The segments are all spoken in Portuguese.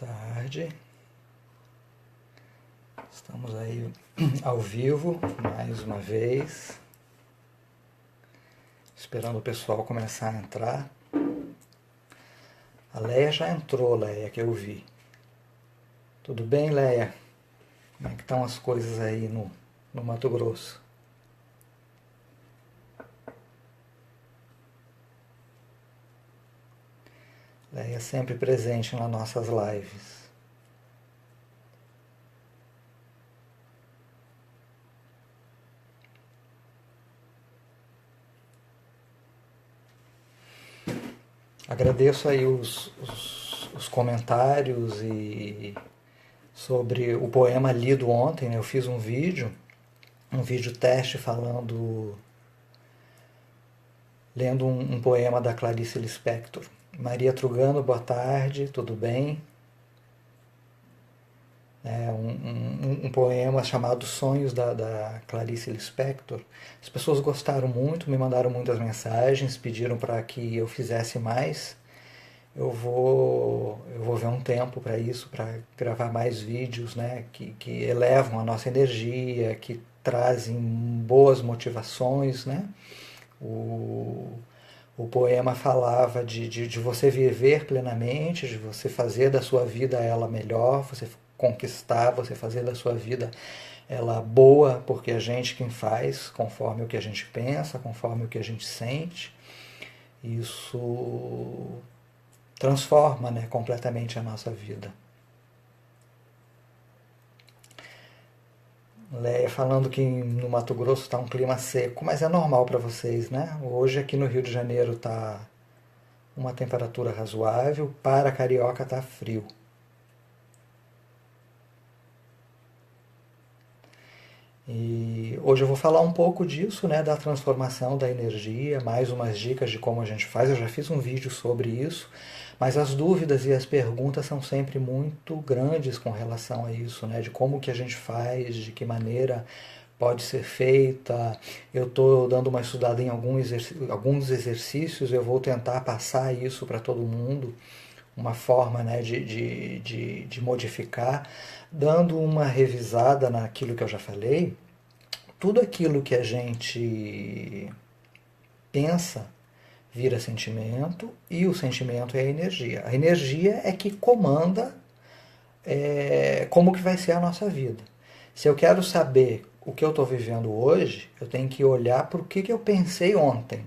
tarde. Estamos aí ao vivo, mais uma vez, esperando o pessoal começar a entrar. A Leia já entrou, Leia, que eu vi. Tudo bem, Leia? Como é que estão as coisas aí no Mato Grosso? Leia sempre presente nas nossas lives. Agradeço aí os comentários e sobre o poema lido ontem, né? Eu fiz um vídeo teste lendo um poema da Clarice Lispector. Maria Trugano, boa tarde, tudo bem? É um poema chamado Sonhos da Clarice Lispector. As pessoas gostaram muito, me mandaram muitas mensagens, pediram para que eu fizesse mais. Eu vou ver um tempo para isso, para gravar mais vídeos, né, que elevam a nossa energia, que trazem boas motivações, né? O poema falava de você viver plenamente, de você fazer da sua vida ela melhor, você conquistar, você fazer da sua vida ela boa, porque a gente quem faz, conforme o que a gente pensa, conforme o que a gente sente. Isso transforma, né, completamente a nossa vida. Leia falando que no Mato Grosso está um clima seco, mas é normal para vocês, né? Hoje aqui no Rio de Janeiro está uma temperatura razoável, para Carioca está frio. E hoje eu vou falar um pouco disso, né, da transformação da energia, mais umas dicas de como a gente faz. Eu já fiz um vídeo sobre isso, mas as dúvidas e as perguntas são sempre muito grandes com relação a isso, né, de como que a gente faz, de que maneira pode ser feita. Eu estou dando uma estudada em alguns exercícios, eu vou tentar passar isso para todo mundo, uma forma, né, de modificar, dando uma revisada naquilo que eu já falei. Tudo aquilo que a gente pensa vira sentimento, e o sentimento é a energia. A energia é que comanda como que vai ser a nossa vida. Se eu quero saber o que eu estou vivendo hoje, eu tenho que olhar para o que eu pensei ontem.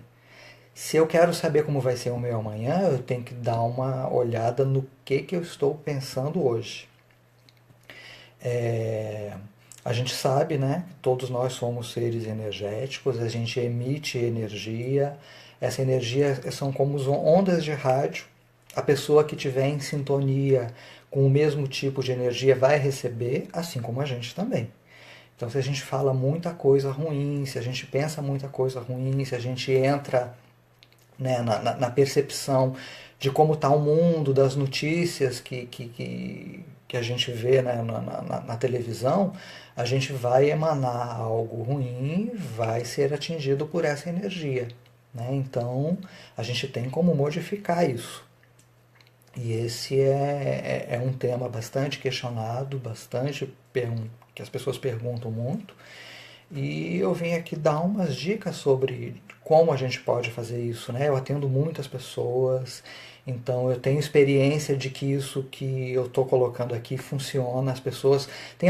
Se eu quero saber como vai ser o meu amanhã, eu tenho que dar uma olhada no que eu estou pensando hoje. A gente sabe, né? Todos nós somos seres energéticos, a gente emite energia. Essa energia são como ondas de rádio. A pessoa que tiver em sintonia com o mesmo tipo de energia vai receber, assim como a gente também. Então, se a gente fala muita coisa ruim, se a gente pensa muita coisa ruim, se a gente entra, né, na percepção de como está o mundo, das notícias que a gente vê, né, na televisão, a gente vai emanar algo ruim, vai ser atingido por essa energia. Né? Então, a gente tem como modificar isso. E esse é um tema bastante questionado, que as pessoas perguntam muito. E eu vim aqui dar umas dicas sobre como a gente pode fazer isso, né? Eu atendo muitas pessoas, então eu tenho experiência de que isso que eu estou colocando aqui funciona. As pessoas, tem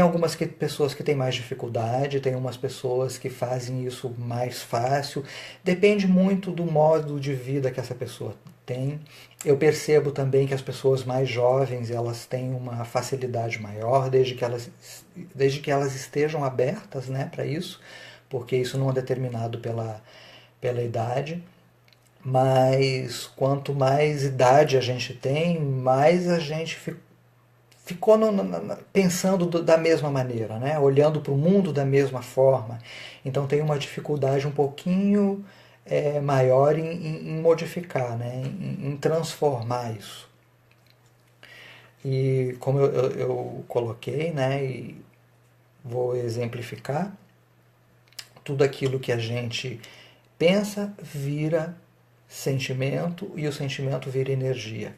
pessoas que têm mais dificuldade, tem umas pessoas que fazem isso mais fácil. Depende muito do modo de vida que essa pessoa tem. Eu percebo também que as pessoas mais jovens, elas têm uma facilidade maior desde que elas estejam abertas, né, para isso, porque isso não é determinado pela idade. Mas quanto mais idade a gente tem, mais a gente ficou pensando da mesma maneira, né? Olhando para o mundo da mesma forma. Então tem uma dificuldade um pouquinho maior em modificar, né? Em transformar isso. E como eu coloquei, né, e vou exemplificar, tudo aquilo que a gente pensa vira sentimento, e o sentimento vira energia.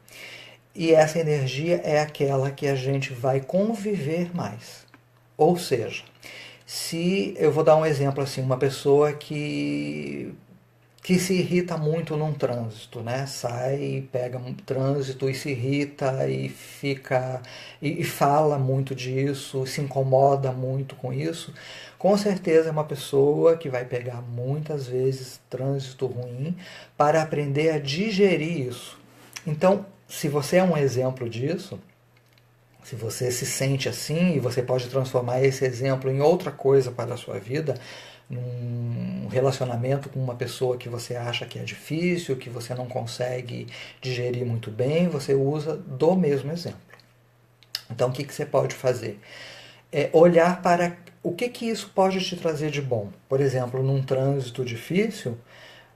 e essa energia é aquela que a gente vai conviver mais. Ou seja, se eu vou dar um exemplo assim, uma pessoa que se irrita muito num trânsito, né? Sai, pega um trânsito e se irrita e fica e fala muito disso, se incomoda muito com isso. Com certeza é uma pessoa que vai pegar muitas vezes trânsito ruim para aprender a digerir isso. Então, se você é um exemplo disso, se você se sente assim e você pode transformar esse exemplo em outra coisa para a sua vida, num relacionamento com uma pessoa que você acha que é difícil, que você não consegue digerir muito bem, você usa do mesmo exemplo. Então, o que você pode fazer? É olhar para o que isso pode te trazer de bom. Por exemplo, num trânsito difícil,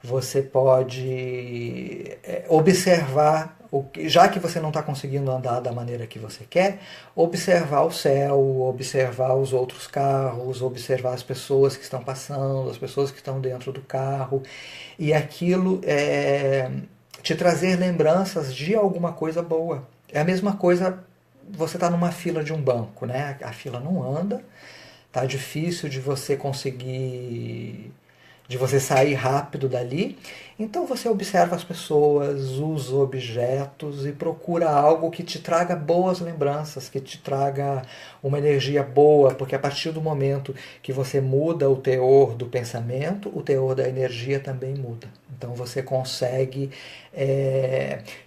você pode observar, já que você não está conseguindo andar da maneira que você quer, observar o céu, observar os outros carros, observar as pessoas que estão passando, as pessoas que estão dentro do carro, e aquilo te trazer lembranças de alguma coisa boa. É a mesma coisa, você está numa fila de um banco, né? A fila não anda, tá difícil de você sair rápido dali. Então você observa as pessoas, os objetos e procura algo que te traga boas lembranças, que te traga uma energia boa, porque a partir do momento que você muda o teor do pensamento, o teor da energia também muda. Então você consegue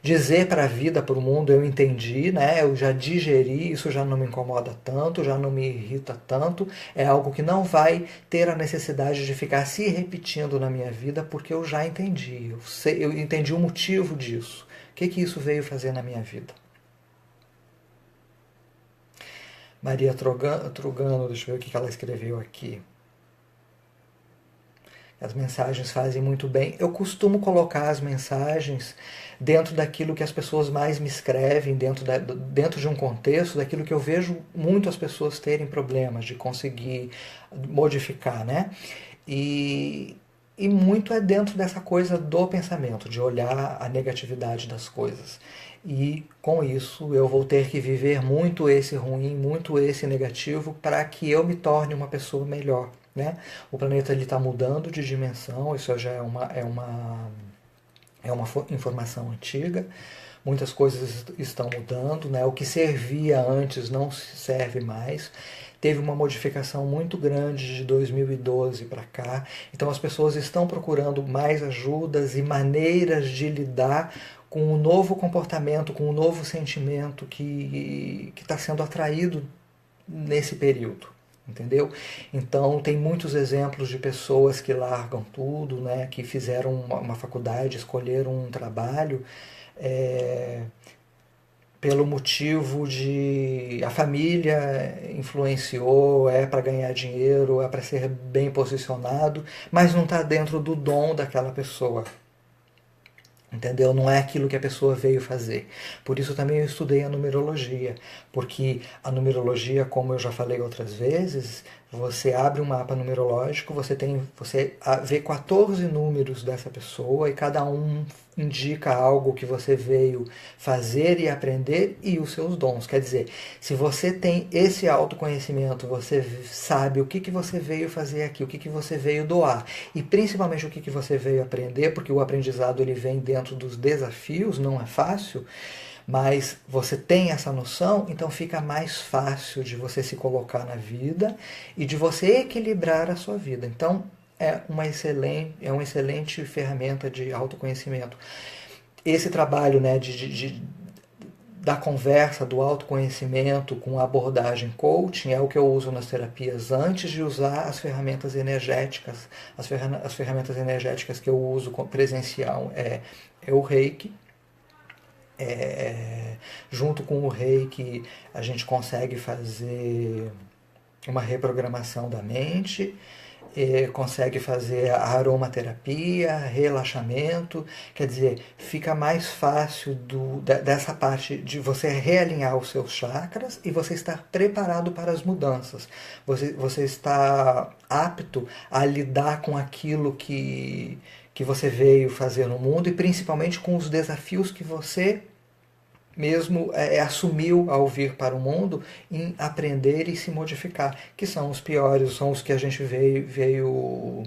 dizer para a vida, para o mundo, eu entendi, né? Eu já digeri, isso já não me incomoda tanto, já não me irrita tanto, é algo que não vai ter a necessidade de ficar se repetindo na minha vida, porque eu já entendi, eu entendi o motivo disso, o que isso veio fazer na minha vida. Maria Trugano, deixa eu ver o que ela escreveu aqui. As mensagens fazem muito bem. Eu costumo colocar as mensagens dentro daquilo que as pessoas mais me escrevem, dentro de um contexto, daquilo que eu vejo muito as pessoas terem problemas de conseguir modificar, né? E muito é dentro dessa coisa do pensamento, de olhar a negatividade das coisas. E com isso eu vou ter que viver muito esse ruim, muito esse negativo, para que eu me torne uma pessoa melhor. Né? O planeta está mudando de dimensão, isso já é uma informação antiga. Muitas coisas estão mudando, né? O que servia antes não serve mais. Teve uma modificação muito grande de 2012 para cá. Então as pessoas estão procurando mais ajudas e maneiras de lidar com o novo comportamento, com o novo sentimento que está sendo atraído nesse período. Entendeu? Então tem muitos exemplos de pessoas que largam tudo, né, que fizeram uma faculdade, escolheram um trabalho pelo motivo de a família influenciou, é para ganhar dinheiro, é para ser bem posicionado, mas não está dentro do dom daquela pessoa. Entendeu? Não é aquilo que a pessoa veio fazer. Por isso também eu estudei a numerologia, porque a numerologia, como eu já falei outras vezes, você abre um mapa numerológico, você vê 14 números dessa pessoa e cada um indica algo que você veio fazer e aprender e os seus dons. Quer dizer, se você tem esse autoconhecimento, você sabe o que você veio fazer aqui, o que você veio doar e principalmente o que você veio aprender, porque o aprendizado ele vem dentro dos desafios, não é fácil, mas você tem essa noção, então fica mais fácil de você se colocar na vida e de você equilibrar a sua vida. Então, é uma excelente ferramenta de autoconhecimento. Esse trabalho, né, da conversa, do autoconhecimento com a abordagem coaching é o que eu uso nas terapias antes de usar as ferramentas energéticas. As ferramentas energéticas que eu uso presencial é o Reiki. Junto com o Reiki a gente consegue fazer uma reprogramação da mente, consegue fazer a aromaterapia, relaxamento, quer dizer, fica mais fácil dessa parte de você realinhar os seus chakras e você estar preparado para as mudanças. Você está apto a lidar com aquilo que você veio fazer no mundo e principalmente com os desafios que você mesmo assumiu ao vir para o mundo em aprender e se modificar, que são os piores, são os que a gente veio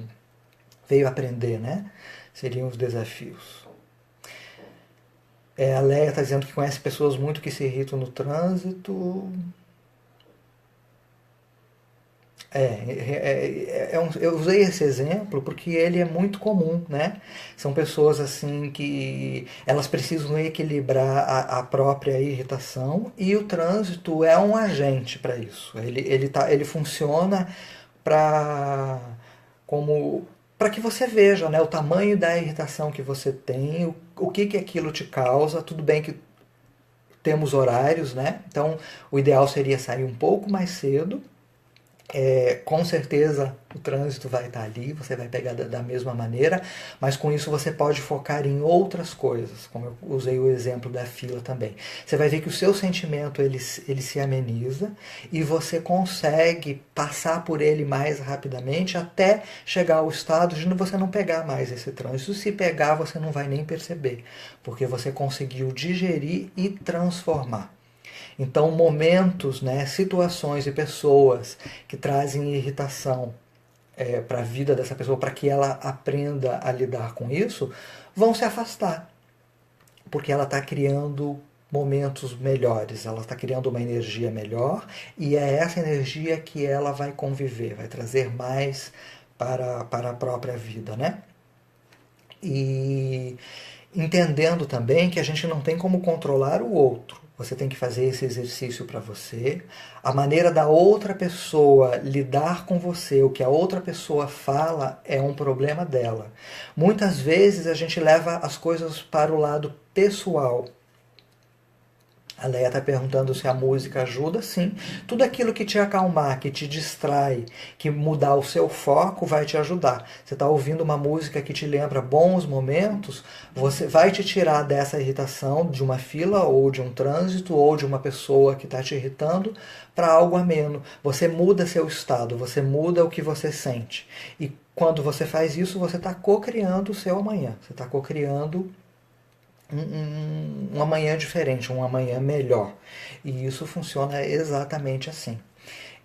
aprender, né? Seriam os desafios. A Leia está dizendo que conhece pessoas muito que se irritam no trânsito. Eu usei esse exemplo porque ele é muito comum, né? São pessoas assim que elas precisam equilibrar a própria irritação e o trânsito é um agente para isso. Ele funciona para como para que você veja, né, o tamanho da irritação que você tem, o que aquilo te causa. Tudo bem que temos horários, né? Então o ideal seria sair um pouco mais cedo. Com certeza o trânsito vai estar ali, você vai pegar da mesma maneira, mas com isso você pode focar em outras coisas, como eu usei o exemplo da fila também. Você vai ver que o seu sentimento ele se ameniza e você consegue passar por ele mais rapidamente até chegar ao estado de você não pegar mais esse trânsito. Se pegar, você não vai nem perceber, porque você conseguiu digerir e transformar. Então, momentos, né, situações e pessoas que trazem irritação para a vida dessa pessoa, para que ela aprenda a lidar com isso, vão se afastar, porque ela está criando momentos melhores, ela está criando uma energia melhor e é essa energia que ela vai conviver, vai trazer mais para a própria vida, né? E entendendo também que a gente não tem como controlar o outro. Você tem que fazer esse exercício para você. A maneira da outra pessoa lidar com você, o que a outra pessoa fala, é um problema dela. Muitas vezes a gente leva as coisas para o lado pessoal. A Leia está perguntando se a música ajuda. Sim. Tudo aquilo que te acalmar, que te distrai, que mudar o seu foco, vai te ajudar. Você está ouvindo uma música que te lembra bons momentos, você vai te tirar dessa irritação de uma fila, ou de um trânsito, ou de uma pessoa que está te irritando, para algo ameno. Você muda seu estado, você muda o que você sente. E quando você faz isso, você está co-criando o seu amanhã. Você está co-criando um amanhã diferente, um amanhã melhor. E isso funciona exatamente assim.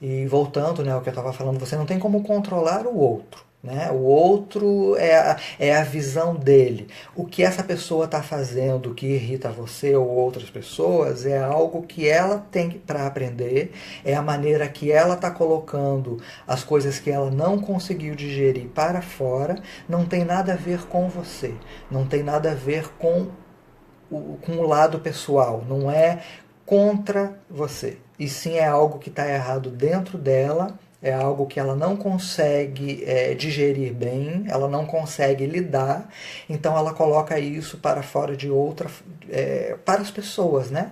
E voltando, né, ao que eu estava falando, você não tem como controlar o outro. Né? O outro é a visão dele. O que essa pessoa está fazendo que irrita você ou outras pessoas é algo que ela tem para aprender, é a maneira que ela está colocando as coisas que ela não conseguiu digerir para fora. Não tem nada a ver com você, não tem nada a ver com o lado pessoal, não é contra você. E sim é algo que está errado dentro dela, é algo que ela não consegue digerir bem, ela não consegue lidar, então ela coloca isso para fora de outra, para as pessoas, né?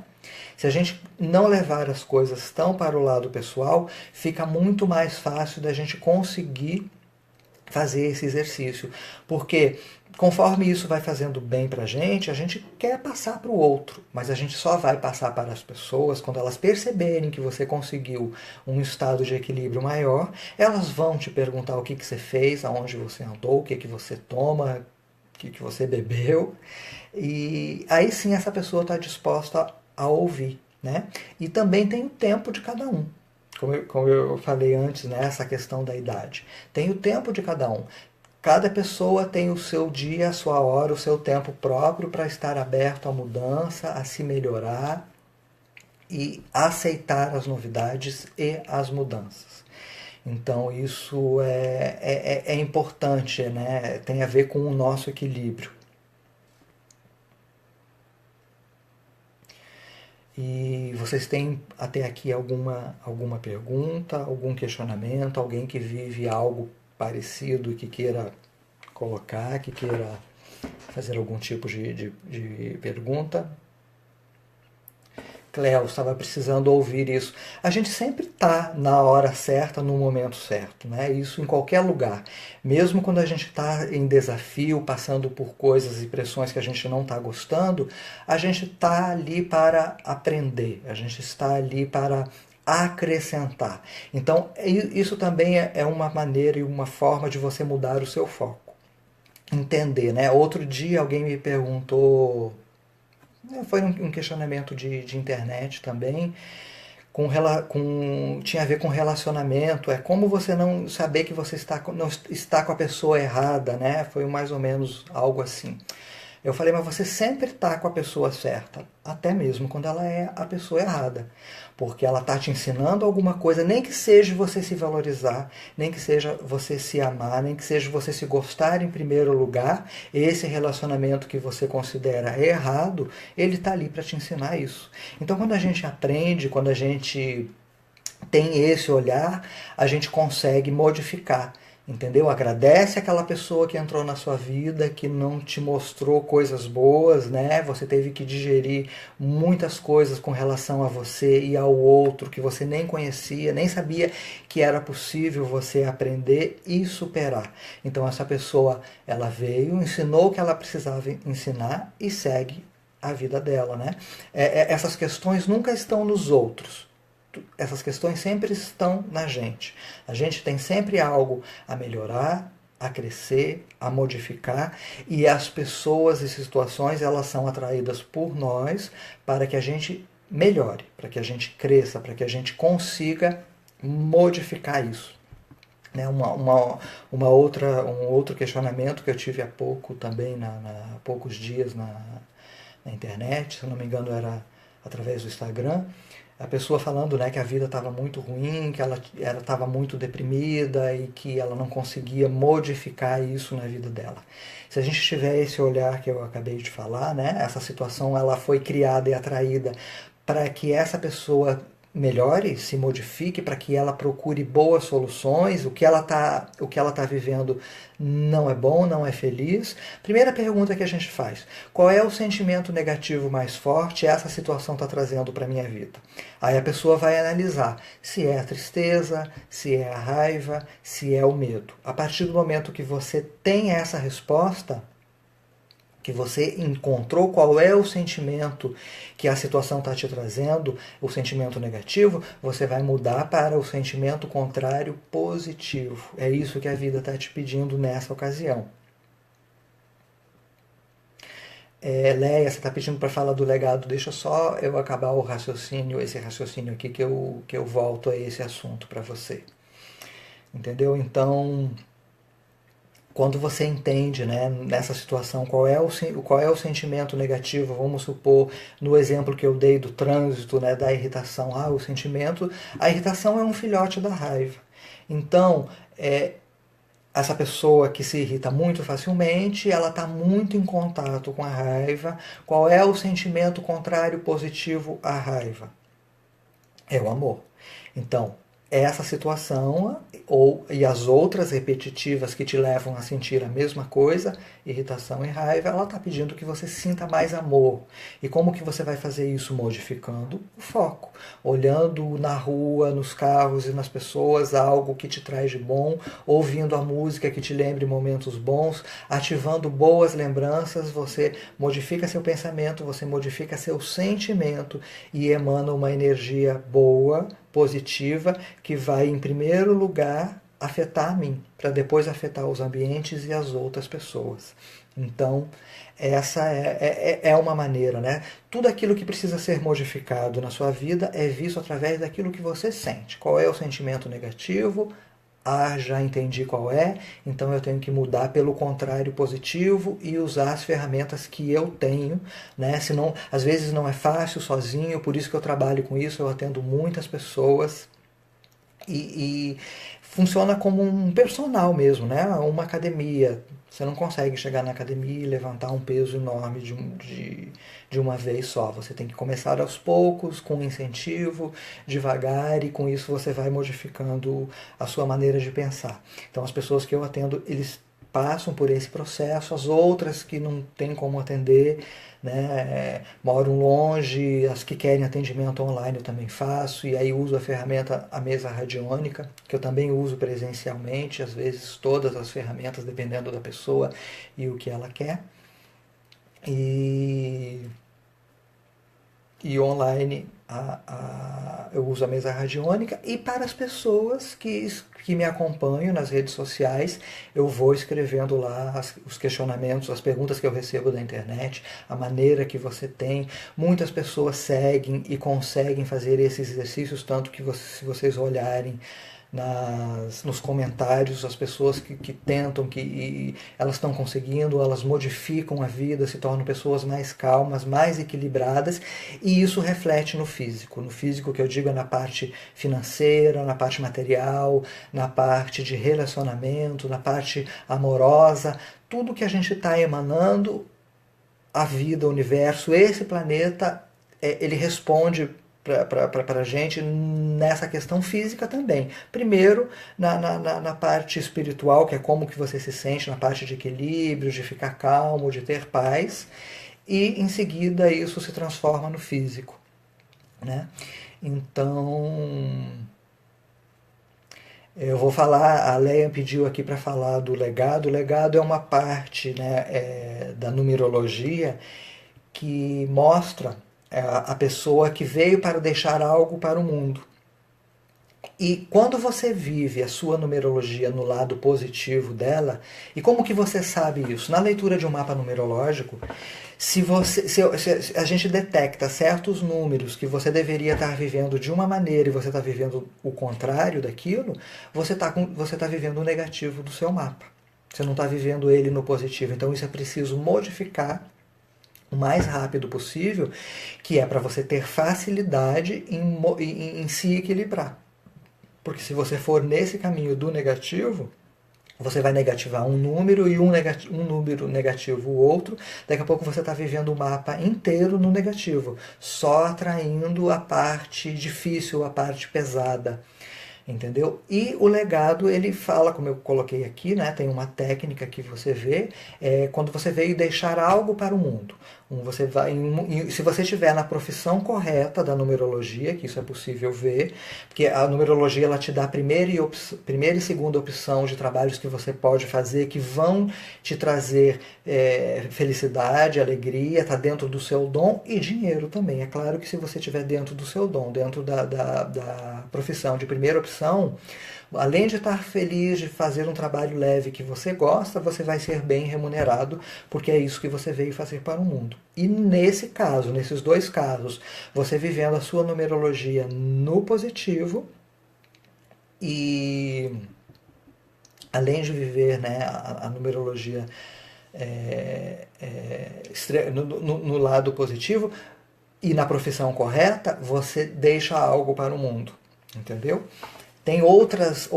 Se a gente não levar as coisas tão para o lado pessoal, fica muito mais fácil da gente conseguir fazer esse exercício, porque conforme isso vai fazendo bem para a gente quer passar para o outro, mas a gente só vai passar para as pessoas quando elas perceberem que você conseguiu um estado de equilíbrio maior. Elas vão te perguntar o que você fez, aonde você andou, o que você toma, o que você bebeu, e aí sim essa pessoa está disposta a ouvir, né? E também tem o tempo de cada um. Como eu falei antes, né, essa questão da idade. Tem o tempo de cada um. Cada pessoa tem o seu dia, a sua hora, o seu tempo próprio para estar aberto à mudança, a se melhorar e aceitar as novidades e as mudanças. Então isso é importante, né? Tem a ver com o nosso equilíbrio. E vocês têm até aqui alguma pergunta, algum questionamento, alguém que vive algo parecido e que queira colocar, que queira fazer algum tipo de pergunta? Cléo, estava precisando ouvir isso. A gente sempre está na hora certa, no momento certo, né? Isso em qualquer lugar. Mesmo quando a gente está em desafio, passando por coisas e pressões que a gente não está gostando, a gente está ali para aprender, a gente está ali para acrescentar. Então, isso também é uma maneira e uma forma de você mudar o seu foco. Entender, né? Outro dia alguém me perguntou Foi um questionamento de internet também, tinha a ver com relacionamento, é como você não saber que você não está com a pessoa errada, né? Foi mais ou menos algo assim. Eu falei, mas você sempre está com a pessoa certa, até mesmo quando ela é a pessoa errada. Porque ela está te ensinando alguma coisa, nem que seja você se valorizar, nem que seja você se amar, nem que seja você se gostar em primeiro lugar. Esse relacionamento que você considera errado, ele está ali para te ensinar isso. Então, quando a gente aprende, quando a gente tem esse olhar, a gente consegue modificar. Entendeu? Agradece aquela pessoa que entrou na sua vida, que não te mostrou coisas boas, né? Você teve que digerir muitas coisas com relação a você e ao outro que você nem conhecia, nem sabia que era possível você aprender e superar. Então essa pessoa, ela veio, ensinou o que ela precisava ensinar e segue a vida dela, né? Essas questões nunca estão nos outros. Essas questões sempre estão na gente. A gente tem sempre algo a melhorar, a crescer, a modificar, e as pessoas e situações, elas são atraídas por nós para que a gente melhore, para que a gente cresça, para que a gente consiga modificar isso. Né, um outro questionamento que eu tive há pouco também, há poucos dias na internet, se eu não me engano era através do Instagram, a pessoa falando, né, que a vida estava muito ruim, que ela estava muito deprimida e que ela não conseguia modificar isso na vida dela. Se a gente tiver esse olhar que eu acabei de falar, né, essa situação ela foi criada e atraída para que essa pessoa melhore, se modifique, para que ela procure boas soluções, o que ela tá vivendo não é bom, não é feliz. Primeira pergunta que a gente faz: qual é o sentimento negativo mais forte essa situação está trazendo para a minha vida? Aí a pessoa vai analisar se é a tristeza, se é a raiva, se é o medo. A partir do momento que você tem essa resposta, que você encontrou qual é o sentimento que a situação está te trazendo, o sentimento negativo, você vai mudar para o sentimento contrário, positivo. É isso que a vida está te pedindo nessa ocasião. Leia, você está pedindo para falar do legado, deixa só eu acabar o raciocínio, esse raciocínio aqui, que eu volto a esse assunto para você. Entendeu? Então, quando você entende, né, nessa situação qual é o sentimento negativo, vamos supor, no exemplo que eu dei do trânsito, né, da irritação, a irritação é um filhote da raiva. Então, essa pessoa que se irrita muito facilmente, ela está muito em contato com a raiva. Qual é o sentimento contrário positivo à raiva? É o amor. Então, essa situação e as outras repetitivas que te levam a sentir a mesma coisa, irritação e raiva, ela está pedindo que você sinta mais amor. E como que você vai fazer isso? Modificando o foco, olhando na rua, nos carros e nas pessoas algo que te traz de bom, ouvindo a música que te lembre momentos bons, ativando boas lembranças, você modifica seu pensamento, você modifica seu sentimento e emana uma energia boa, positiva, que vai em primeiro lugar afetar a mim, para depois afetar os ambientes e as outras pessoas. Então, essa é uma maneira, né? Tudo aquilo que precisa ser modificado na sua vida é visto através daquilo que você sente. Qual é o sentimento negativo? Já entendi qual é, então eu tenho que mudar pelo contrário positivo e usar as ferramentas que eu tenho, né? Senão, às vezes não é fácil sozinho, por isso que eu trabalho com isso, eu atendo muitas pessoas e funciona como um personal mesmo, né? Uma academia. Você não consegue chegar na academia e levantar um peso enorme de uma vez só. Você tem que começar aos poucos, com incentivo, devagar, e com isso você vai modificando a sua maneira de pensar. Então, as pessoas que eu atendo, eles passam por esse processo, as outras que não tem como atender, né, moram longe, as que querem atendimento online eu também faço, e aí uso a ferramenta, a mesa radiônica, que eu também uso presencialmente, às vezes todas as ferramentas, dependendo da pessoa e o que ela quer. E online eu uso a mesa radiônica, e para as pessoas que me acompanham nas redes sociais, eu vou escrevendo lá os questionamentos, as perguntas que eu recebo da internet, a maneira que você tem. Muitas pessoas seguem e conseguem fazer esses exercícios, tanto que se vocês olharem nos comentários, as pessoas que tentam, elas estão conseguindo, elas modificam a vida, se tornam pessoas mais calmas, mais equilibradas, e isso reflete no físico. No físico, que eu digo, é na parte financeira, na parte material, na parte de relacionamento, na parte amorosa. Tudo que a gente está emanando, a vida, o universo, esse planeta, ele responde para a gente nessa questão física também. Primeiro, na parte espiritual, que é como que você se sente, na parte de equilíbrio, de ficar calmo, de ter paz, e em seguida isso se transforma no físico, né? Então, eu vou falar, a Leia pediu aqui para falar do legado. O legado é uma parte, né, da numerologia que mostra a pessoa que veio para deixar algo para o mundo. E quando você vive a sua numerologia no lado positivo dela, e como que você sabe isso? Na leitura de um mapa numerológico, se a gente detecta certos números que você deveria estar vivendo de uma maneira e você está vivendo o contrário daquilo, você tá vivendo o negativo do seu mapa. Você não está vivendo ele no positivo. Então isso é preciso modificar o mais rápido possível, que é para você ter facilidade em se equilibrar. Porque se você for nesse caminho do negativo, você vai negativar um número e um número negativo o outro. Daqui a pouco você está vivendo o mapa inteiro no negativo, só atraindo a parte difícil, a parte pesada. Entendeu? E o legado, ele fala, como eu coloquei aqui, né, tem uma técnica que você vê, quando você veio deixar algo para o mundo. Se você estiver na profissão correta da numerologia, que isso é possível ver, porque a numerologia ela te dá a primeira e segunda opção de trabalhos que você pode fazer, que vão te trazer felicidade, alegria, está dentro do seu dom, e dinheiro também. É claro que se você estiver dentro do seu dom, dentro da profissão de primeira opção, além de estar feliz de fazer um trabalho leve que você gosta, você vai ser bem remunerado, porque é isso que você veio fazer para o mundo. E nesse caso, nesses dois casos, você vivendo a sua numerologia no positivo, e além de viver, né, a numerologia no lado positivo e na profissão correta, você deixa algo para o mundo. Entendeu? Tem outras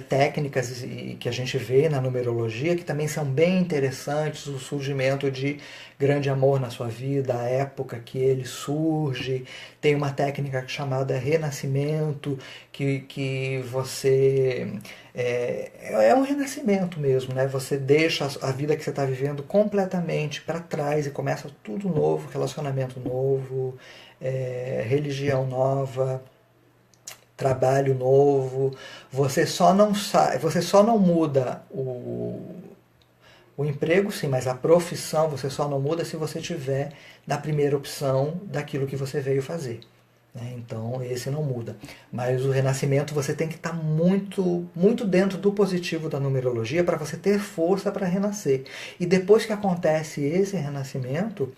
técnicas que a gente vê na numerologia que também são bem interessantes, o surgimento de grande amor na sua vida, a época que ele surge. Tem uma técnica chamada renascimento, que você... É um renascimento mesmo, né? Você deixa a vida que você está vivendo completamente para trás e começa tudo novo, relacionamento novo, religião nova, trabalho novo. Você só não muda o emprego, sim, mas a profissão você só não muda se você tiver na primeira opção daquilo que você veio fazer. Então esse não muda. Mas o renascimento você tem que estar muito, muito dentro do positivo da numerologia para você ter força para renascer. E depois que acontece esse renascimento,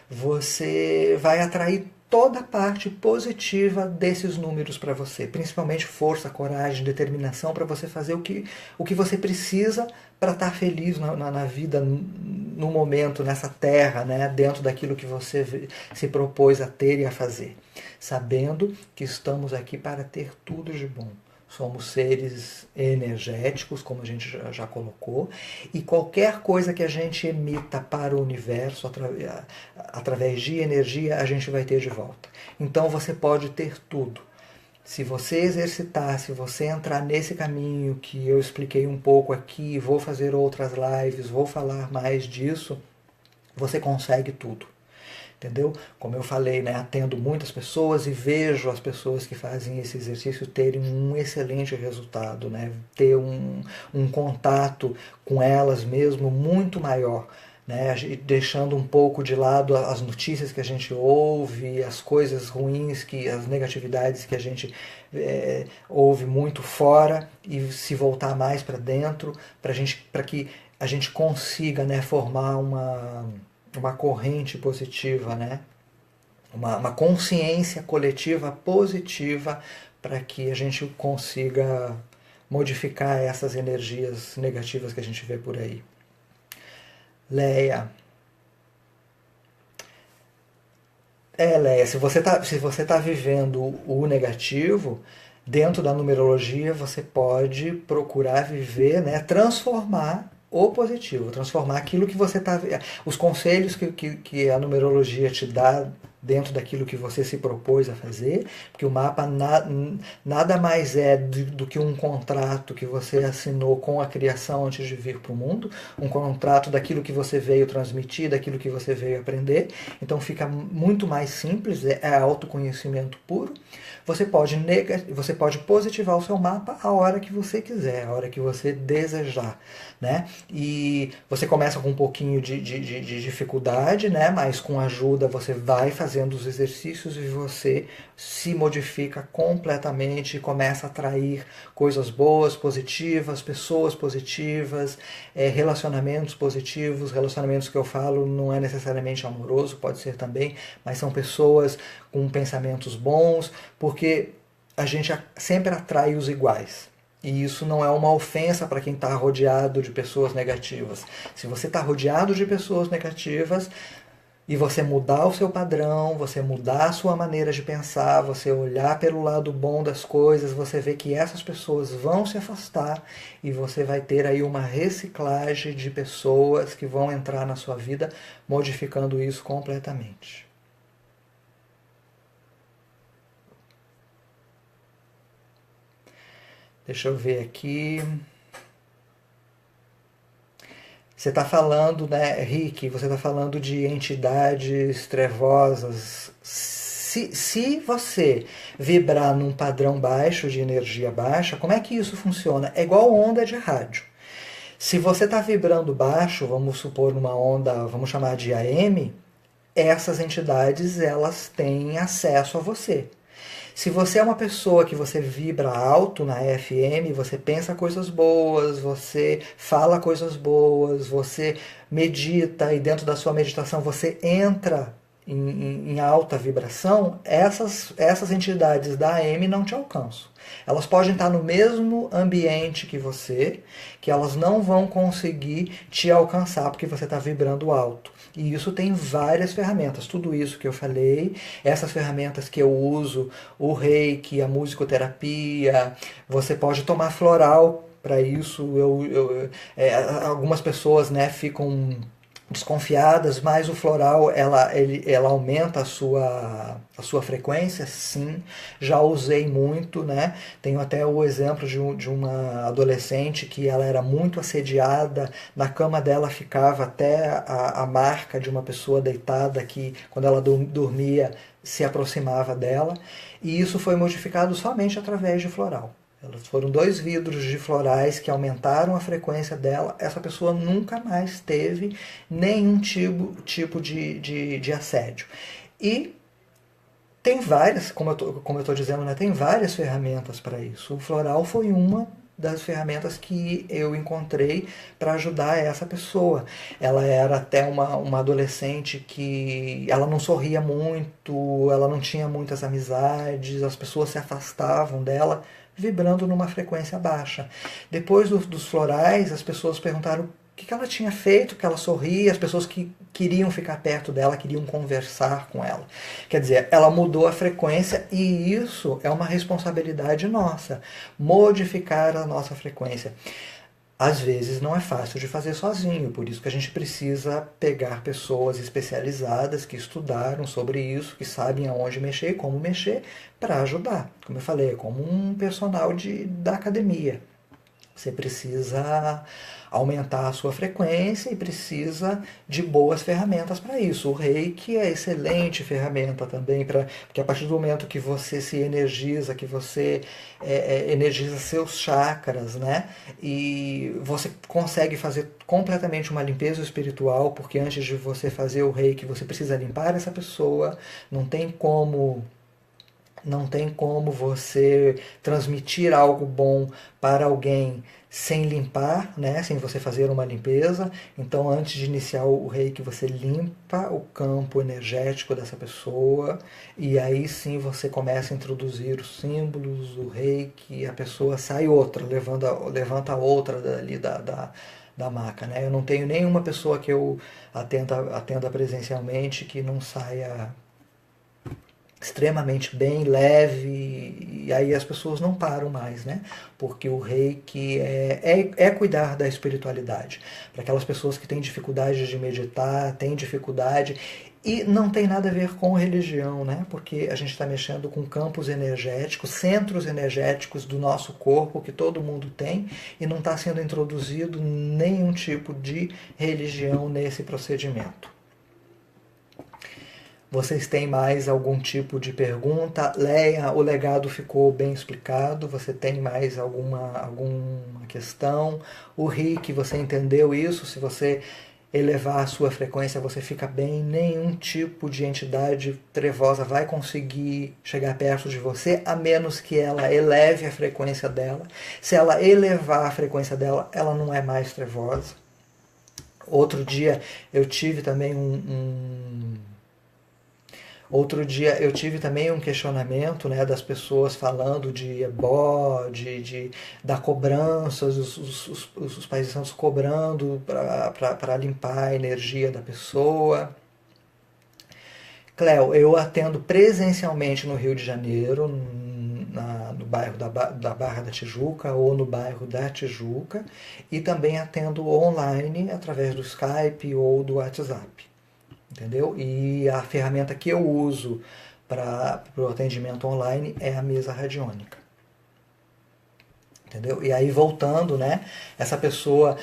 você vai atrair toda a parte positiva desses números para você, principalmente força, coragem, determinação para você fazer o que você precisa para estar feliz na vida, no momento, nessa terra, né, dentro daquilo que você se propôs a ter e a fazer, sabendo que estamos aqui para ter tudo de bom. Somos seres energéticos, como a gente já colocou, e qualquer coisa que a gente emita para o universo, através de energia, a gente vai ter de volta. Então você pode ter tudo. Se você exercitar, se você entrar nesse caminho que eu expliquei um pouco aqui, vou fazer outras lives, vou falar mais disso, você consegue tudo. Entendeu? Como eu falei, né, atendo muitas pessoas e vejo as pessoas que fazem esse exercício terem um excelente resultado, né, ter um contato com elas mesmo muito maior, né? Deixando um pouco de lado as notícias que a gente ouve, as coisas ruins, as negatividades que a gente ouve muito fora, e se voltar mais para dentro, para que a gente consiga, né, formar uma corrente positiva, né? Uma consciência coletiva positiva, para que a gente consiga modificar essas energias negativas que a gente vê por aí. Leia. Leia, se você tá vivendo o negativo, dentro da numerologia você pode procurar viver, né, transformar o positivo, transformar aquilo que você está. Os conselhos que a numerologia te dá dentro daquilo que você se propôs a fazer, porque o mapa nada mais é do que um contrato que você assinou com a criação antes de vir para o mundo, um contrato daquilo que você veio transmitir, daquilo que você veio aprender. Então fica muito mais simples, é autoconhecimento puro. Você pode positivar o seu mapa a hora que você quiser, a hora que você desejar, né? E você começa com um pouquinho de dificuldade, né? Mas com ajuda você vai fazendo os exercícios e você se modifica completamente e começa a atrair coisas boas, positivas, pessoas positivas, relacionamentos positivos. Relacionamentos que eu falo não é necessariamente amoroso, pode ser também, mas são pessoas com pensamentos bons, porque a gente sempre atrai os iguais. E isso não é uma ofensa para quem está rodeado de pessoas negativas. Se você está rodeado de pessoas negativas e você mudar o seu padrão, você mudar a sua maneira de pensar, você olhar pelo lado bom das coisas, você vê que essas pessoas vão se afastar e você vai ter aí uma reciclagem de pessoas que vão entrar na sua vida, modificando isso completamente. Deixa eu ver aqui. Você está falando, né, Rick, você está falando de entidades trevosas. Se você vibrar num padrão baixo, de energia baixa, como é que isso funciona? É igual onda de rádio. Se você está vibrando baixo, vamos supor numa onda, vamos chamar de AM, essas entidades elas têm acesso a você. Se você é uma pessoa que você vibra alto na FM, você pensa coisas boas, você fala coisas boas, você medita e dentro da sua meditação você entra em alta vibração, essas entidades da AM não te alcançam. Elas podem estar no mesmo ambiente que você, que elas não vão conseguir te alcançar porque você está vibrando alto. E isso tem várias ferramentas. Tudo isso que eu falei, essas ferramentas que eu uso, o reiki, a musicoterapia, você pode tomar floral para isso. Algumas pessoas, né, ficam desconfiadas, mas o floral ela aumenta a sua frequência, sim. Já usei muito, né? Tenho até o exemplo de uma adolescente que ela era muito assediada, na cama dela ficava até a marca de uma pessoa deitada que quando ela dormia se aproximava dela, e isso foi modificado somente através de floral. Foram 2 vidros de florais que aumentaram a frequência dela. Essa pessoa nunca mais teve nenhum tipo de assédio. E tem várias, como eu estou dizendo, né, tem várias ferramentas para isso. O floral foi uma das ferramentas que eu encontrei para ajudar essa pessoa. Ela era até uma adolescente que ela não sorria muito, ela não tinha muitas amizades, as pessoas se afastavam dela, vibrando numa frequência baixa. Depois dos florais, as pessoas perguntaram o que ela tinha feito, que ela sorria, as pessoas que queriam ficar perto dela, queriam conversar com ela. Quer dizer, ela mudou a frequência e isso é uma responsabilidade nossa, modificar a nossa frequência. Às vezes não é fácil de fazer sozinho, por isso que a gente precisa pegar pessoas especializadas que estudaram sobre isso, que sabem aonde mexer e como mexer para ajudar. Como eu falei, é como um personal da academia. Você precisa aumentar a sua frequência e precisa de boas ferramentas para isso. O Reiki é excelente ferramenta também, porque a partir do momento que você se energiza, que você energiza seus chakras, né? E você consegue fazer completamente uma limpeza espiritual, porque antes de você fazer o Reiki, você precisa limpar essa pessoa, não tem como você transmitir algo bom para alguém sem limpar, né? Sem você fazer uma limpeza. Então, antes de iniciar o reiki, você limpa o campo energético dessa pessoa e aí sim você começa a introduzir os símbolos, o reiki, e a pessoa sai outra, levanta outra dali da maca, né? Eu não tenho nenhuma pessoa que eu atenda presencialmente que não saia extremamente bem, leve, e aí as pessoas não param mais, né? Porque o reiki é cuidar da espiritualidade. Para aquelas pessoas que têm dificuldade de meditar, têm dificuldade, e não tem nada a ver com religião, né? Porque a gente está mexendo com campos energéticos, centros energéticos do nosso corpo, que todo mundo tem, e não está sendo introduzido nenhum tipo de religião nesse procedimento. Vocês têm mais algum tipo de pergunta? Leia, o legado ficou bem explicado. Você tem mais alguma questão? O Rick, você entendeu isso? Se você elevar a sua frequência, você fica bem. Nenhum tipo de entidade trevosa vai conseguir chegar perto de você, a menos que ela eleve a frequência dela. Se ela elevar a frequência dela, ela não é mais trevosa. Outro dia eu tive também Outro dia eu tive também um questionamento, né, das pessoas falando de ebó, da cobrança, os pais santos cobrando para limpar a energia da pessoa. Cléo, eu atendo presencialmente no Rio de Janeiro, no bairro da Barra da Tijuca ou no bairro da Tijuca, e também atendo online através do Skype ou do WhatsApp. Entendeu? E a ferramenta que eu uso para o atendimento online é a mesa radiônica. Entendeu? E aí voltando, né? Essa pessoa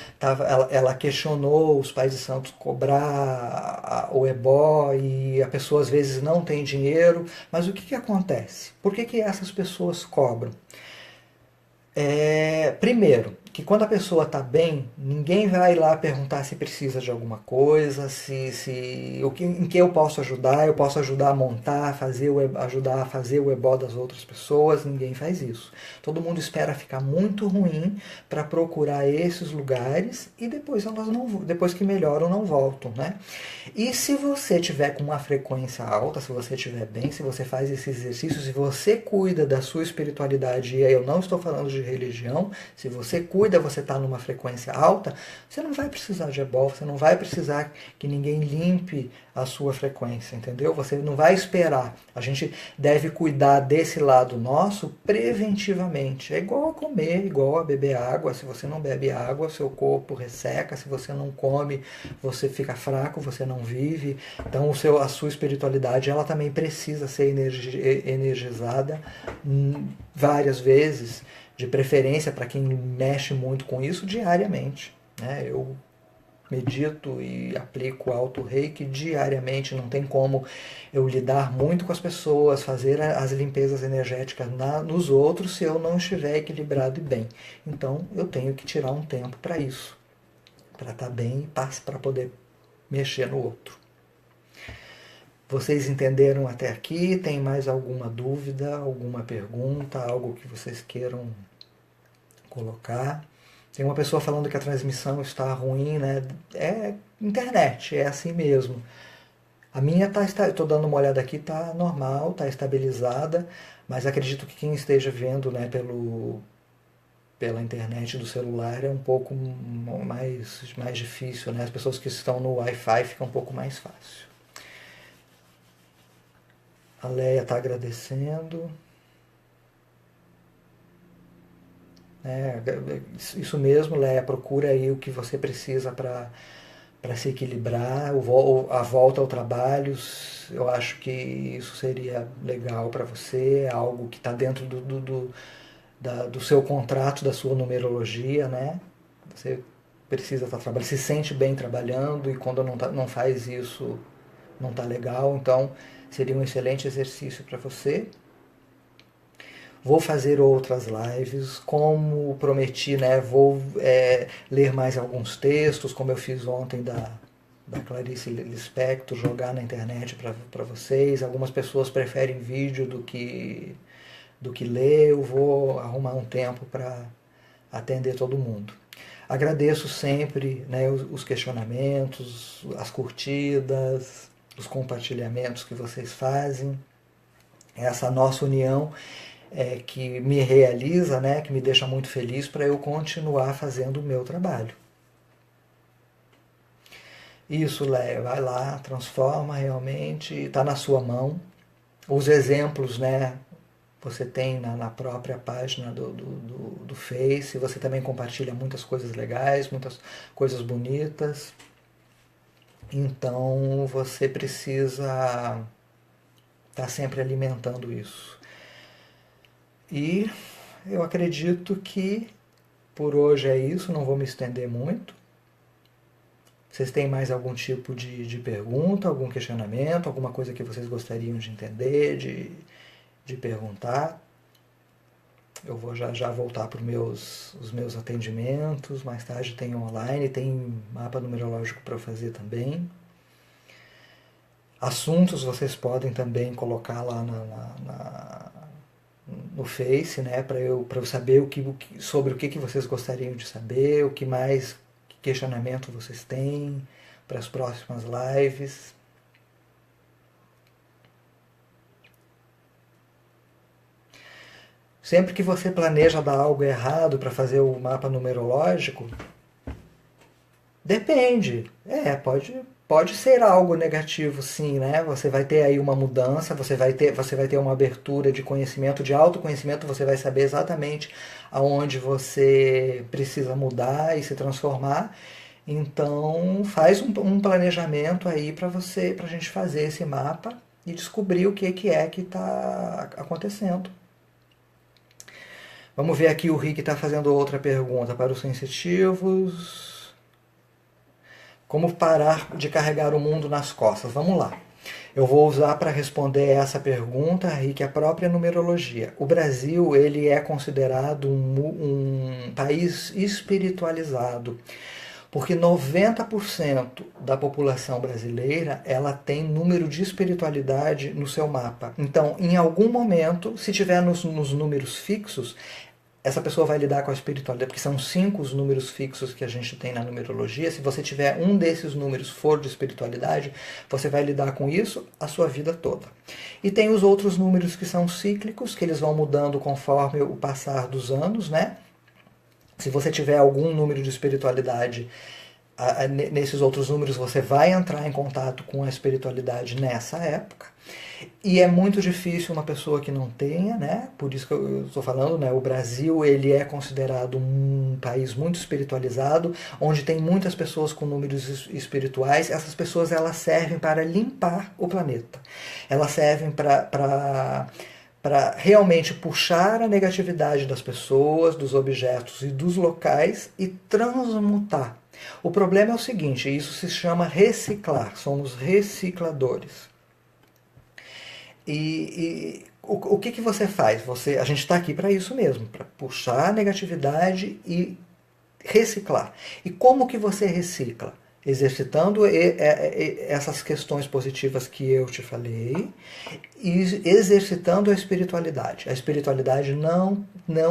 ela questionou os pais de santos cobrar o ebó e a pessoa às vezes não tem dinheiro, mas o que acontece? Por que essas pessoas cobram? Primeiro, que quando a pessoa está bem, ninguém vai lá perguntar se precisa de alguma coisa, em que eu posso ajudar a montar, ajudar a fazer o ebó das outras pessoas, ninguém faz isso. Todo mundo espera ficar muito ruim para procurar esses lugares e depois que melhoram não voltam, né? E se você tiver com uma frequência alta, se você estiver bem, se você faz esses exercícios, se você cuida da sua espiritualidade, e aí eu não estou falando de religião, se você cuida, você está numa frequência alta, você não vai precisar de ebó, você não vai precisar que ninguém limpe a sua frequência, entendeu? Você não vai esperar. A gente deve cuidar desse lado nosso preventivamente. É igual a comer, igual a beber água. Se você não bebe água, seu corpo resseca. Se você não come, você fica fraco, você não vive. Então a sua espiritualidade ela também precisa ser energizada várias vezes, de preferência para quem mexe muito com isso, diariamente. Né? Eu medito e aplico alto reiki diariamente, não tem como eu lidar muito com as pessoas, fazer as limpezas energéticas nos outros se eu não estiver equilibrado e bem. Então eu tenho que tirar um tempo para isso, para estar bem e para poder mexer no outro. Vocês entenderam até aqui? Tem mais alguma dúvida, alguma pergunta, algo que vocês queiram colocar? Tem uma pessoa falando que a transmissão está ruim, né? É internet, é assim mesmo. A minha estou dando uma olhada aqui, está normal, está estabilizada, mas acredito que quem esteja vendo, né, pela internet do celular é um pouco mais difícil, né? As pessoas que estão no Wi-Fi fica um pouco mais fácil. A Leia está agradecendo. Isso mesmo, Leia, procura aí o que você precisa para se equilibrar, a volta ao trabalho. Eu acho que isso seria legal para você, é algo que está dentro do seu contrato, da sua numerologia, né? Você precisa estar trabalhando, se sente bem trabalhando e quando não faz isso não está legal, então seria um excelente exercício para você. Vou fazer outras lives, como prometi, né? Vou ler mais alguns textos, como eu fiz ontem da Clarice Lispector, jogar na internet para vocês. Algumas pessoas preferem vídeo do que ler, eu vou arrumar um tempo para atender todo mundo. Agradeço sempre, né, os questionamentos, as curtidas, os compartilhamentos que vocês fazem. Essa nossa união que me realiza, né, que me deixa muito feliz para eu continuar fazendo o meu trabalho. Isso, Léo, vai lá, transforma realmente, está na sua mão. Os exemplos, né, você tem na própria página do Face, você também compartilha muitas coisas legais, muitas coisas bonitas. Então você precisa estar sempre alimentando isso. E eu acredito que por hoje é isso, não vou me estender muito. Vocês têm mais algum tipo de pergunta, algum questionamento, alguma coisa que vocês gostariam de entender, de perguntar? Eu vou já voltar para os meus atendimentos, mais tarde tem online, tem mapa numerológico para eu fazer também. Assuntos vocês podem também colocar lá no Face, né, para eu saber sobre o que vocês gostariam de saber, o que mais questionamento vocês têm para as próximas lives. Sempre que você planeja dar algo errado para fazer o mapa numerológico, depende. Pode ser algo negativo, sim, né? Você vai ter aí uma mudança, você vai ter uma abertura de conhecimento, de autoconhecimento, você vai saber exatamente aonde você precisa mudar e se transformar. Então, faz um planejamento aí para a gente fazer esse mapa e descobrir o que está acontecendo. Vamos ver aqui, o Rick está fazendo outra pergunta para os sensitivos. Como parar de carregar o mundo nas costas? Vamos lá. Eu vou usar para responder essa pergunta, Rick, a própria numerologia. O Brasil, ele é considerado um país espiritualizado, porque 90% da população brasileira ela tem número de espiritualidade no seu mapa. Então, em algum momento, se tiver nos números fixos, essa pessoa vai lidar com a espiritualidade, porque são 5 os números fixos que a gente tem na numerologia. Se você tiver um desses números for de espiritualidade, você vai lidar com isso a sua vida toda. E tem os outros números que são cíclicos, que eles vão mudando conforme o passar dos anos, né? Se você tiver algum número de espiritualidade, nesses outros números você vai entrar em contato com a espiritualidade nessa época. E é muito difícil uma pessoa que não tenha, né? Por isso que eu estou falando, né? O Brasil, ele é considerado um país muito espiritualizado, onde tem muitas pessoas com números espirituais. Essas pessoas, elas servem para limpar o planeta. Elas servem para realmente puxar a negatividade das pessoas, dos objetos e dos locais e transmutar. O problema é o seguinte, isso se chama reciclar, somos recicladores. E o que você faz? A gente está aqui para isso mesmo, para puxar a negatividade e reciclar. E como que você recicla? Exercitando essas questões positivas que eu te falei e exercitando a espiritualidade. A espiritualidade não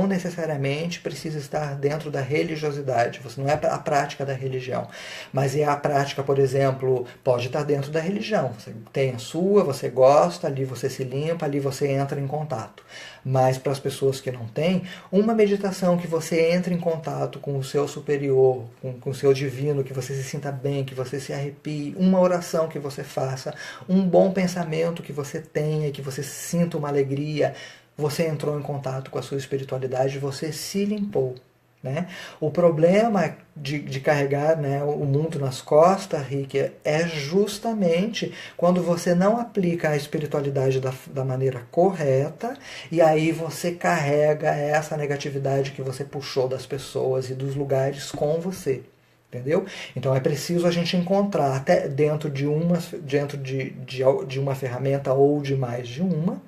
necessariamente precisa estar dentro da religiosidade. Você não é a prática da religião, mas é a prática, por exemplo, pode estar dentro da religião. Você tem a sua, você gosta, ali você se limpa, ali você entra em contato. Mas para as pessoas que não têm, uma meditação que você entre em contato com o seu superior, com o seu divino, que você se sinta bem, que você se arrepie, uma oração que você faça, um bom pensamento que você tenha, que você sinta uma alegria, você entrou em contato com a sua espiritualidade, você se limpou. Né? O problema de carregar, né, o mundo nas costas, Rick, é justamente quando você não aplica a espiritualidade da maneira correta e aí você carrega essa negatividade que você puxou das pessoas e dos lugares com você. Entendeu? Então é preciso a gente encontrar até dentro de uma ferramenta ou de mais de uma,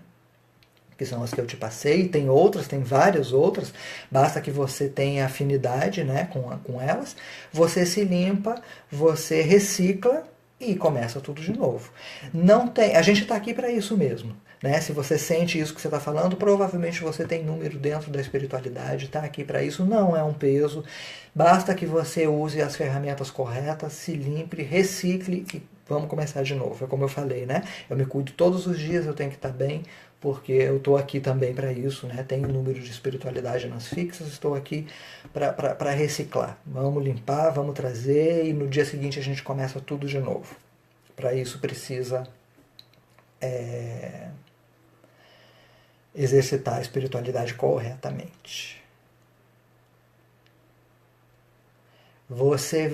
que são as que eu te passei, tem outras, tem várias outras, basta que você tenha afinidade, né, com elas, você se limpa, você recicla e começa tudo de novo. Não tem, a gente está aqui para isso mesmo. Né? Se você sente isso que você está falando, provavelmente você tem número dentro da espiritualidade, está aqui para isso, não é um peso. Basta que você use as ferramentas corretas, se limpe, recicle e vamos começar de novo. É como eu falei, né? Eu me cuido todos os dias, eu tenho que estar bem, porque eu estou aqui também para isso, né? Tenho um número de espiritualidade nas fixas, estou aqui para reciclar. Vamos limpar, vamos trazer e no dia seguinte a gente começa tudo de novo. Para isso precisa exercitar a espiritualidade corretamente. Você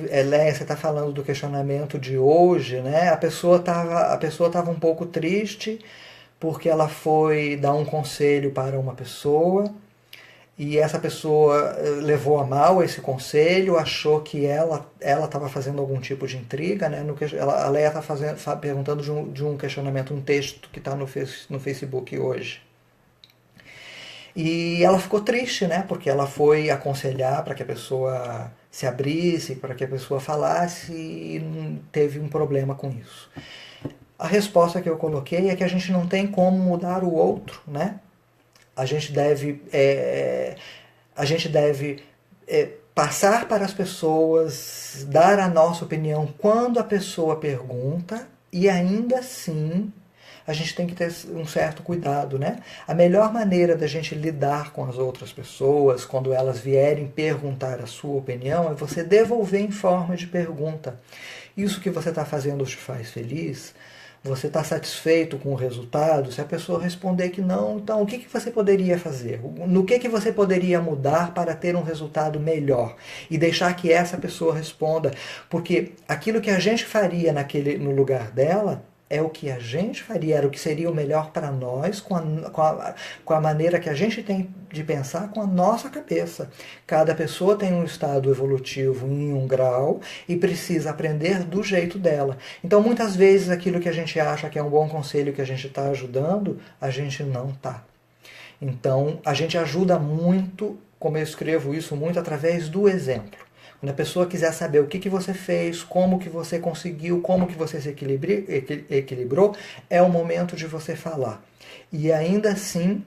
está falando do questionamento de hoje, né? A pessoa tava um pouco triste porque ela foi dar um conselho para uma pessoa e essa pessoa levou a mal esse conselho, achou que ela estava fazendo algum tipo de intriga, né? A Leia está perguntando de um questionamento, um texto que está no Facebook hoje. E ela ficou triste, né? Porque ela foi aconselhar para que a pessoa se abrisse, para que a pessoa falasse e teve um problema com isso. A resposta que eu coloquei é que a gente não tem como mudar o outro, né? A gente deve, passar para as pessoas, dar a nossa opinião quando a pessoa pergunta e ainda assim a gente tem que ter um certo cuidado, né? A melhor maneira da gente lidar com as outras pessoas, quando elas vierem perguntar a sua opinião, é você devolver em forma de pergunta. Isso que você está fazendo te faz feliz? Você está satisfeito com o resultado? Se a pessoa responder que não, então o que você poderia fazer? No que você poderia mudar para ter um resultado melhor? E deixar que essa pessoa responda. Porque aquilo que a gente faria no lugar dela é o que a gente faria, era o que seria o melhor para nós, com a maneira que a gente tem de pensar com a nossa cabeça. Cada pessoa tem um estado evolutivo em um grau e precisa aprender do jeito dela. Então, muitas vezes, aquilo que a gente acha que é um bom conselho, que a gente está ajudando, a gente não está. Então, a gente ajuda muito, como eu escrevo isso muito, através do exemplo. Quando a pessoa quiser saber o que você fez, como que você conseguiu, como que você se equilibrou, é o momento de você falar. E ainda assim,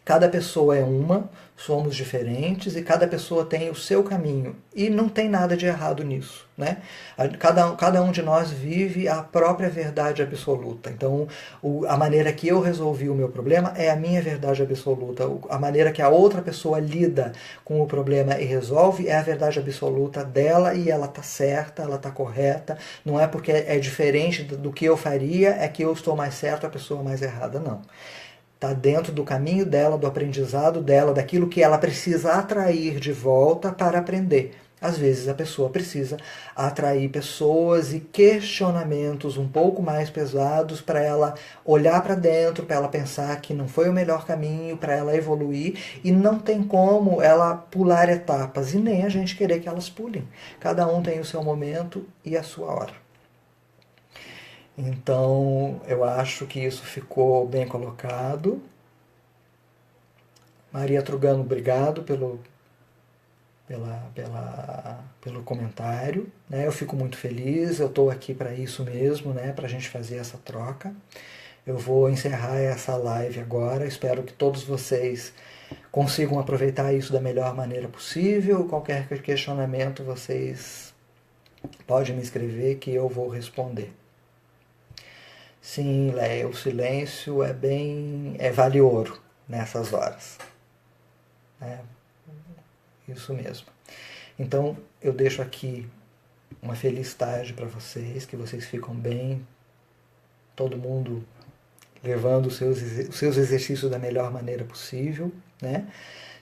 cada pessoa é uma, somos diferentes e cada pessoa tem o seu caminho. E não tem nada de errado nisso. Né? Cada um de nós vive a própria verdade absoluta. Então, a maneira que eu resolvi o meu problema é a minha verdade absoluta. A maneira que a outra pessoa lida com o problema e resolve é a verdade absoluta dela e ela está certa, ela está correta. Não é porque é diferente do que eu faria, é que eu estou mais certo, a pessoa mais errada, não. Está dentro do caminho dela, do aprendizado dela, daquilo que ela precisa atrair de volta para aprender. Às vezes a pessoa precisa atrair pessoas e questionamentos um pouco mais pesados para ela olhar para dentro, para ela pensar que não foi o melhor caminho, para ela evoluir, e não tem como ela pular etapas e nem a gente querer que elas pulem. Cada um tem o seu momento e a sua hora. Então, eu acho que isso ficou bem colocado. Maria Trugano, obrigado pelo comentário. Né? Eu fico muito feliz, eu estou aqui para isso mesmo, né? Para a gente fazer essa troca. Eu vou encerrar essa live agora, espero que todos vocês consigam aproveitar isso da melhor maneira possível. Qualquer questionamento vocês podem me escrever que eu vou responder. Sim, Leia, o silêncio vale ouro nessas horas. Isso mesmo. Então, eu deixo aqui uma feliz tarde para vocês, que vocês ficam bem, todo mundo levando os seus exercícios da melhor maneira possível, né?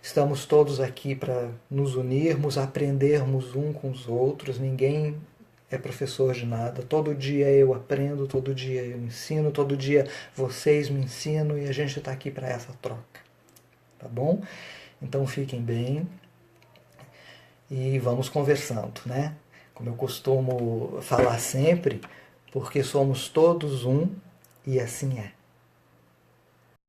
Estamos todos aqui para nos unirmos, aprendermos um com os outros. Ninguém é professor de nada. Todo dia eu aprendo, todo dia eu ensino, todo dia vocês me ensinam e a gente está aqui para essa troca. Tá bom? Então fiquem bem e vamos conversando, né? Como eu costumo falar sempre, porque somos todos um e assim é.